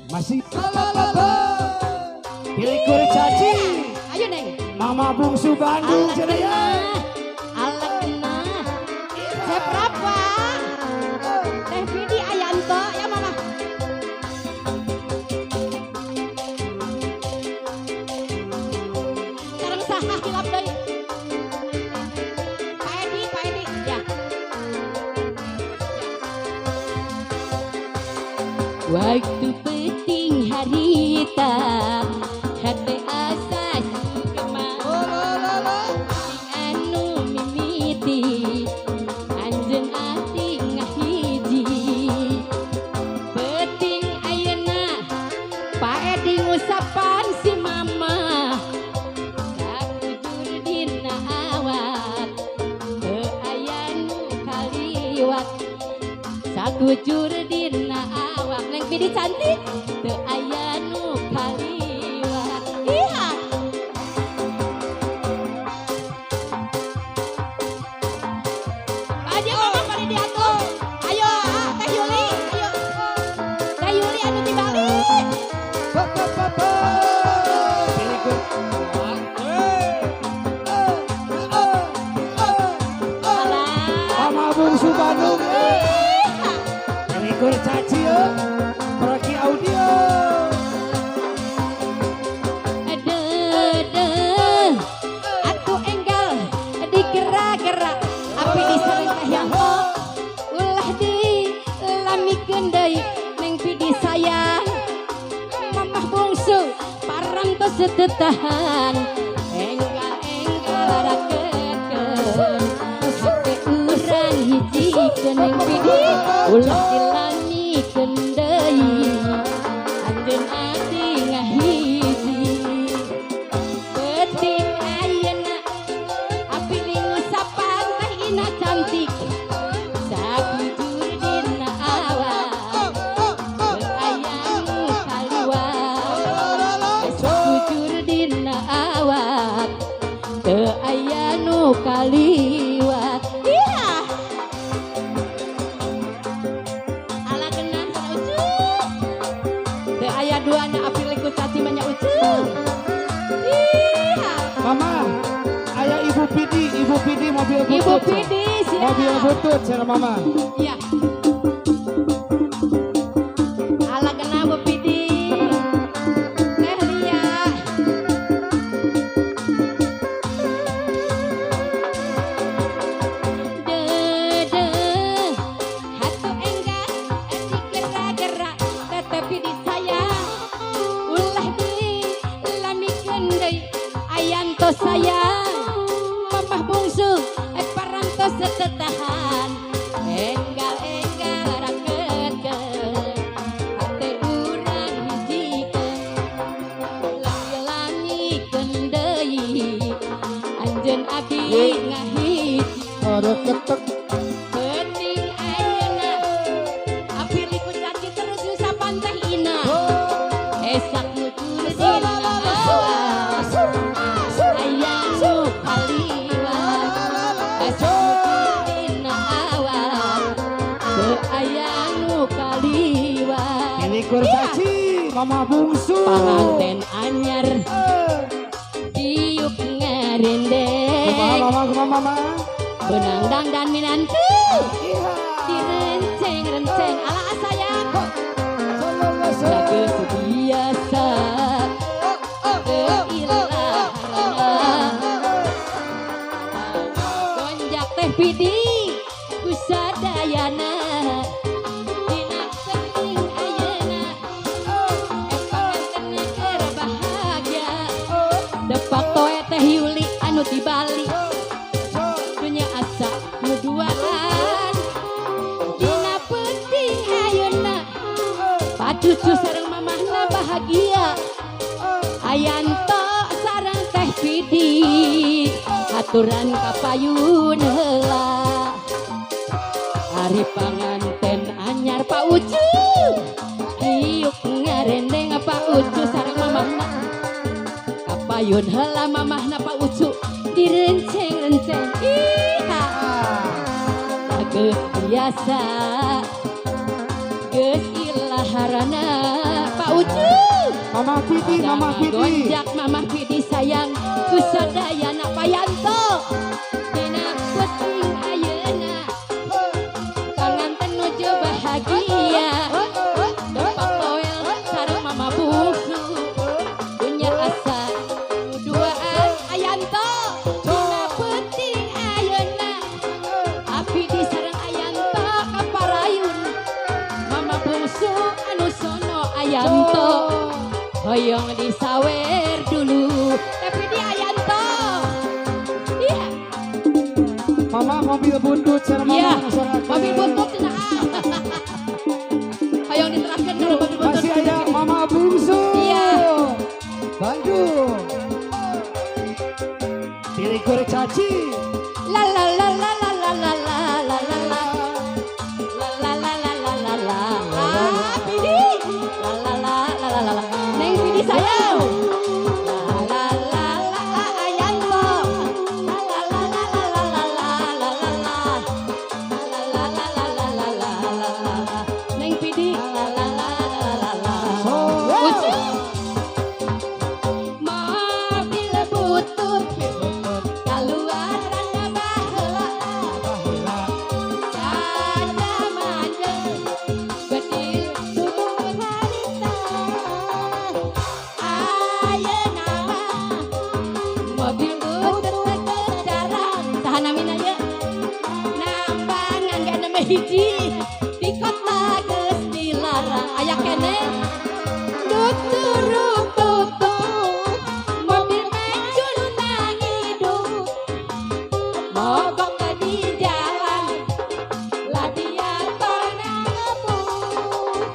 Masih pilih kurcaci. Ayo Neng. Mama bungsu Bandung Jaya. Alat kena. Saya berapa? Teh Vidi Ayanto ya Mama. Sekarang saha hilap deui. Pak Edi ya. Waktu penting harita hati asa kemana anu mimiti anjeun ati ngahiji penting ayeuna Pak Edi ngusapan si mama sakujur dina awak teu aya nu kaliwat sakujur dina awak Neng Vidi cantik teu aya nu kaliwat. Iya. Aja mama pada diatur. Ayo Teh Yuli, ayo. Teh Yuli anu di Bali. Pilih kur. Mama bungsu Bandung. Pilih kurcaci ya. Pergi audio. Atuh enggal digerak-gerak api diserengkah yang ulah di lamikeun deui Neng Vidi sayang mamah bungsu parantos setetahan enggal rakeun hate urang hijikeun Neng Vidi ulah dilamikeun deui anjeun ati ngahiji penting ayeuna api ngusapan teh ina cantik sakujur dina awak teu aya nu kaliwat sakujur dina awak teu aya nu kaliwat. Iya. Ala genah sana ucup teu aya duana api liku caci manya ucup. Iya. Mama, ayah Ibu Pidi mobil butut. Ibu Pidi siap. Mobil butut cara Mama. Iya. Ala kena Bu Pidi. Teh Lia. Hatu enggal digerak-gerak Teteh Pidi sayang ulah dilamikeun deui Ayanto sayang mamah bungsu parantos setetahan enggal rakeun hate urang hijikeun ulah dilamikeun deui anjeun abdi ngahiji Ada ketek. penting ayeuna api liku caci terus usapan teh ina esak nutur dina awas aya nu kaliwat esak dina awak teu aya nu kaliwat. Pilih kurcaci. Mama bungsu. Panganten anyar diuk ngarendeng Mama. benang dangdan minantu Iya. direnceng-renceng ala sayang lagu biasa keilah gonjak Teh Vidi kusadayana dina penting ayeuna pangantenna era bahagia depak toe Teh Yuli anu di Bali dunya asa nuduaan dina penting ayeuna pacucu sareng mamahna bahagia Ayanto sareng Teh Vidi aturan kapayun heula hari panganten anyar Pak Ucu diuk ngarendeng Pak Ucu sareng mamahna kapayun heula mamahna Pak Ucu direnceng-renceng iha lagu biasa geus laharana Pak Ucu. Mama Pidi, Mama Pidi. Gonjak Mama Pidi sayang ku sadayana Payanto. Dina puting ayeuna panganten nuju bahagia. Dapat poel sareng Mama Bungsu. Punya asa duaan Ayanto. Dina puting ayeuna Apidi sareng Ayanto kaparayun. Mama Bungsu anu sono Ayanto. Hoyong disawer dulu, tapi di Ayanto. Iya. Mama mobil buntut sama Iya. mama Mobil buntut cenah. Hoyong diterapkan dulu mobil buntut. masih ada Mama Bungsu. Iya. Bandung. Diri goreng caci. La la la la la la la la la la la. La la la la la la la. Ah, Pidi. La la la la la la. Neng Pidi sayang. La la la la la Ayanto. La la la la la la la la la la. La la la la la la la la la. Neng Pidi. La la la la la la. Ucu. Mobil butut kaluar randa baheula. Sada mandeng bedil tudung harita. Ayeuna mobil butut kejaran sahana minaya nambangan gak ada hiji di kota geus dilarang aya keneh tuturuk tutuk mobil mencul nangidup mogok ke di jalan gladiator ngebut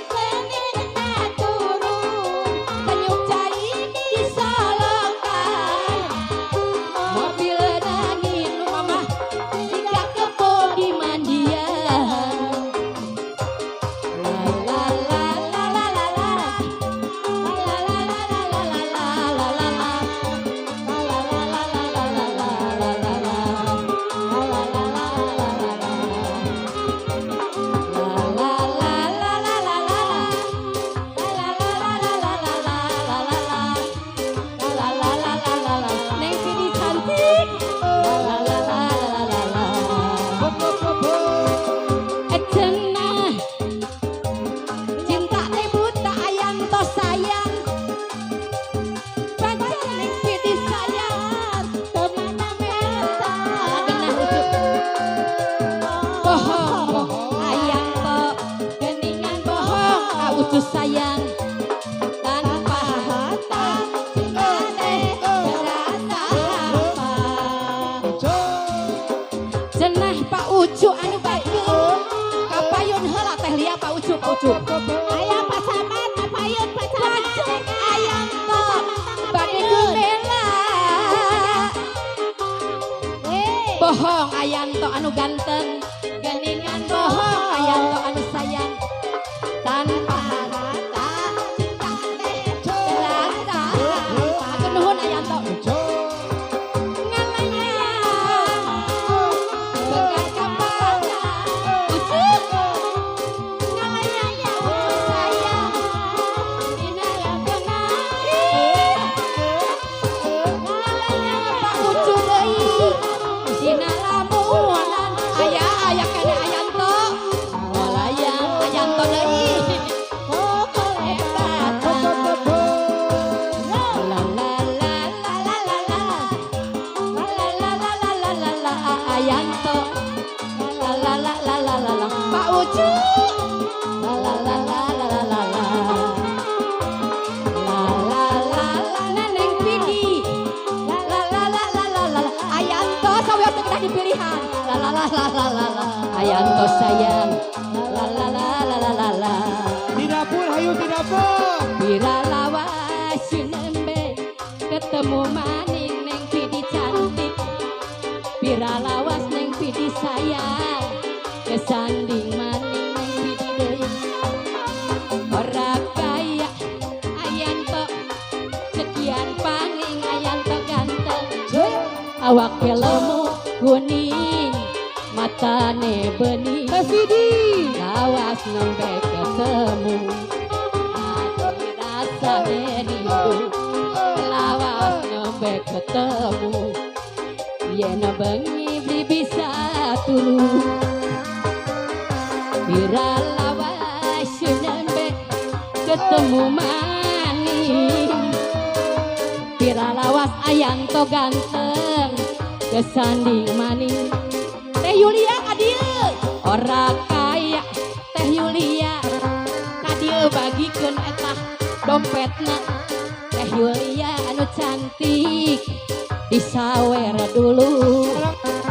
pengenna turun penyuk cai disolokan mobil nangin mama jika kepo di mandian la la la la la la la Neng Pidi cantik. Cenah cinta teh buta Ayanto sayang. Pacar Neng Pidi sayang. Kemana meta genah ucu. Bohong Ayanto geningan bohong Kak Ucu sayang. Tanpa harta cinta teh terasa hampa. Cenah Pak Ucu anu baeun kapayun heula teh lia Pak Ucu Pak Ucu. Aya pasaman kapayun pasaman. Ayanto bade gembela. Bohong Ayanto anu ganteng. Geningan bohong Ayanto anu sayang. Tanpa harta cinta teh terasa hampa. Atur nuhun Ayanto. Ayanto, la la la la la la la, Pak Ucu, la la la la la la la la, la la la la Neng Pidi, la la la la la la la, Ayanto sawean teu kedah dipilihan, la la la la la la la, Ayanto sayang, la la la la la la la, Di dapur, hayu di dapur. Bira lawas sinembe ketemu maning Neng Pidi cantik. Bira lawas Neng Pidi sayang kesanding maning Neng Pidi deui. Ora kaya Ayanto sekian panging Ayanto ganteng. Awak lemu kuning matane bening Evidi lawas nembe ketemu hati rasa rindu lawas nembe ketemu yen bengi beli bisa tulu bira lawas nembe ketemu maning bira lawas ayang to ganteng kesanding maning Teh Yulia kadieu ora kaya Teh Yulia kadieu bagikeun eta dompetna Teh Yulia anu cantik disawer dulu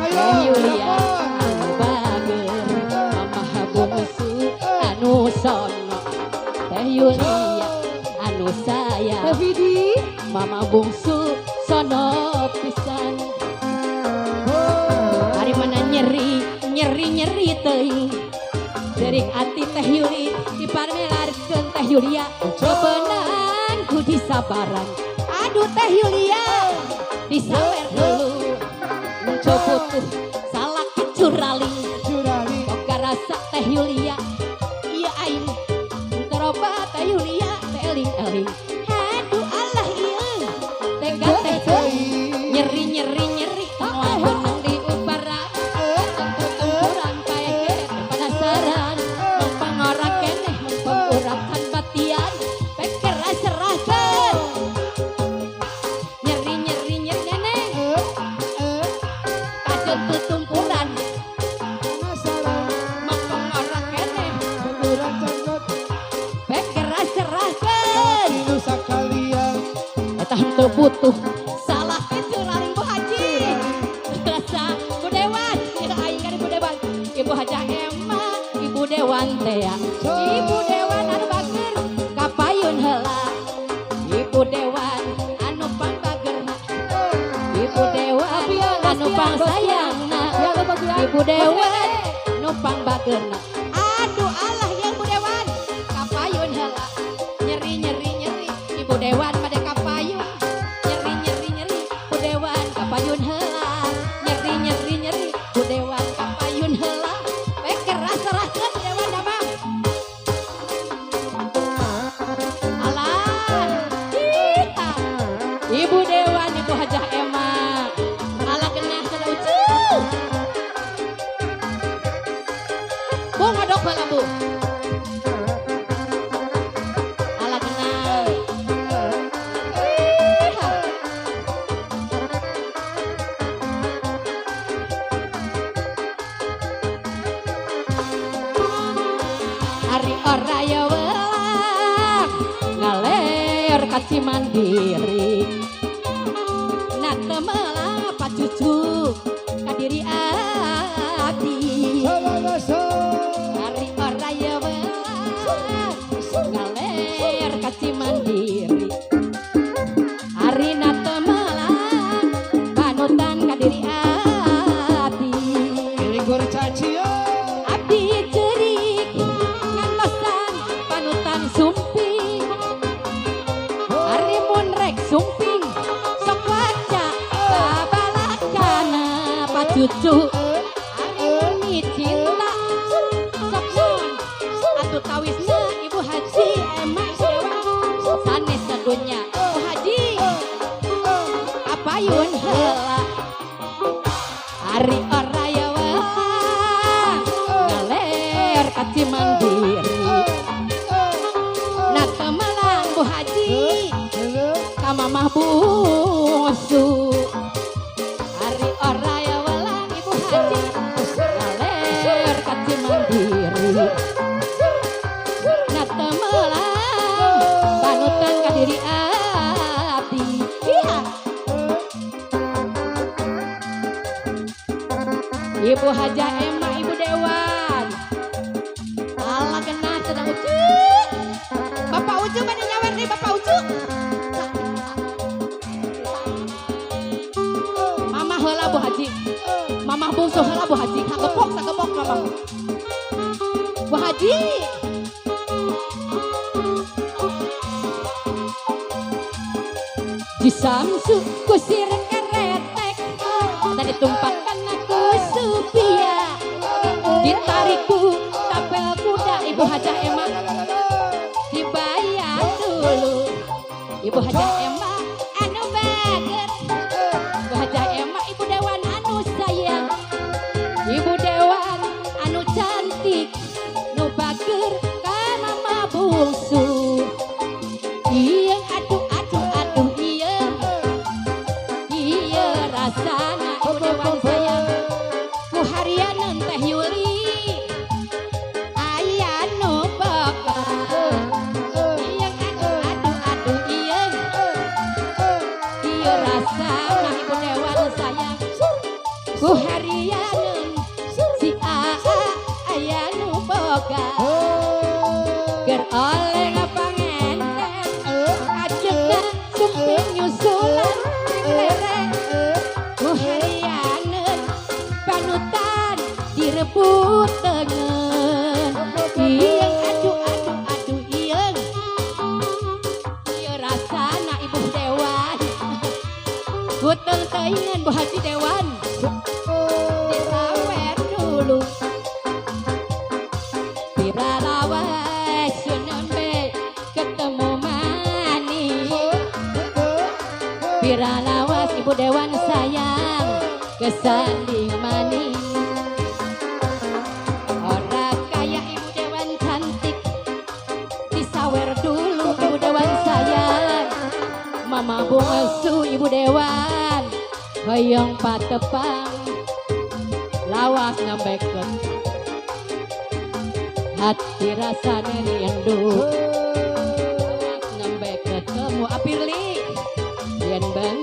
Teh Yulia anu bager mama bungsu anu sono Teh Yulia anu sayang mama bungsu sono pisan hari mana nyeri teuing derik ati Teh Yuli diparmelarkeun Teh Yulia bebenang ku disabaran aduh Teh Yulia disawer dulu mencoba tuh salah kecuraling boga rasa Teh Yulia iya aing teroba Teh Yulia eling-eling aduh Allah ieu tega teh nyeri moal benang di ubara tempuran kae penasaran mengpangorak keneh mengurakan batian peker serahkeun nyeri neneng kajut tutumpuran mengpangorak keneh peker serahkeun eta henteu butuh salah kecuraling Bu Haji rasa Bu Dewan aing kan Bu Dewan Ibu Haja Emma Ibu Dewan teh Ibu Dewan anu bager kapayun heula Ibu Dewan anu pangbagerna Ibu Dewan anu pangsayangna Ibu Dewan anu pangbagerna aduh Allah yang Bu Dewan kapayun heula nyeri Ibu Dewan pada kapayun nyeri Bu Dewan kapayun heula nyeri Bu Dewan kapayun heula peker serahkeun Dewan damang alah kita Ibu Dewan Ibu Hajah Emma alah genah sada ucuh Bu ngodok heula Bu alah genah Ari oraya welang ngaler kaci mandiri nak temela pacucu kadiri abdi Ari oraya welang ngaler kaci mandiri Ari nak temela panutan kadiri abdi abdi cerik ngantosan panutan sumping Ari mun rek sumping sok waca babalakana pacucu Ari muni cinta sok nun atuh tawisna Ibu Haji Emma Dewa sanes sadunya Bu Haji kapayun heula Ari oraya welang ngaler kaci mandiri nak temelang Bu Haji ka mamah bungsu Ari oraya welang Ibu Haji ngaler kaci mandiri nak temelang panutan kadiri abdi iya Ibu Haja Emma Ibu Dewan alah genah sedang ucu Bapak Ucu mana nyawer nih Bapak Ucu Mama heula Bu Haji Mama bungsu heula Bu Haji sagepok Mama Bu Haji Jisamsu kusir keretek tadi tumpahkan aku supia tariku tapel kuda Ibu Hajah Emma dibayar dulu Ibu Hajah Emma anu bager Ibu Hajah Emma Ibu Dewan anu sayang Ibu Dewan anu cantik nu bager ka mama bungsu iya aduh aduh aduh iya rasana Ibu Dewan sayang ku harian teh Yuli aya nu bakal iya aduh aduh aduh iya rasana Ibu Dewan sayang ku harian si Aa aya nu boga ger oleh ngapangenten ajengna suping nyusulan lereng ku harianeun panutan direbut tengen ieung aduh aduh aduh ieung ieu rasana Ibu Dewan guteng teuingan Bu Haji Dewan disawer dulu Piralawas sunembe ketemu manis Piralawas Ibu Dewan sayang kesanding manis orang kaya Ibu Dewan cantik disawer dulu Ibu Dewan sayang Mama bungsu Ibu Dewan hoyong patepang lawas ngambeken hati rasanya rindu lawas ngambek ketemu Apirli yen bang